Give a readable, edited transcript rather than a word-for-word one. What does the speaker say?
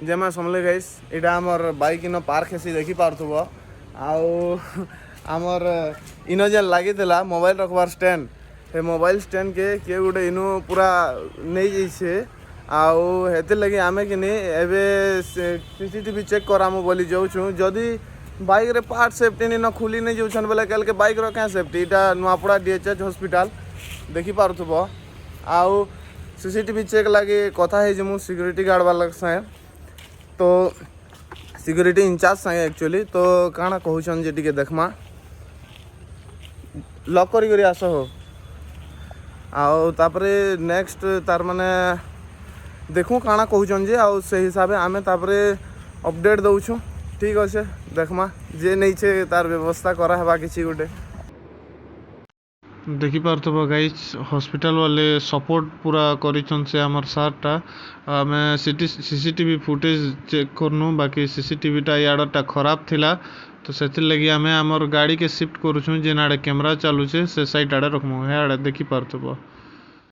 जेमा समले गाइस इटा हमर बाइक इन पार्क हेसी देखि पारथुबो आउ हमर इनो जे लागि देला मोबाइल रखबार स्टैंड हे मोबाइल स्टैंड के गुटे इनु पूरा नहीं जैसे आउ हेते लगी आमे कि नहीं एबे सीसीटीवी चेक करामु बोली जाऊँ जदि बाइक रे पार्ट सेफ्टी नहीं न खुली नहीं जाऊन बोले कल के बाइक रो क्या सेफ्टी इटा नुआपड़ा डीएचएच हॉस्पिटल देखि पारथुबो आउ सीसीटीवी चेक लगी कथा है मु सिक्योरिटी गार्ड वाला साए तो सिक्योरिटी इंचार्ज साए एक्चुअली तो काना कहउछन जे टिके देखमा लॉक करी आस हो आउ तापरे नेक्स्ट तार माने देखू काना कहउछन जे आउ से हिसाब आमे तापरे अपडेट दउछु ठीक अच्छे देखमा जे नहीं छे तार व्यवस्था करा हेबा किछि गुटे देखिपार्थब गाइज हॉस्पिटल वाले सपोर्ट पूरा करिछन से हमर सारटा आमे सीसीटीवी फुटेज चेक करनु बाकी सीसीटीवीटा याडटा खराब थिला तो सेथिर लगी आमे हमर गाड़ी के शिफ्ट करूछु जे नाडे कैमरा चालू छे से साइड आडे रखमु हे आडे देखिपार्थब।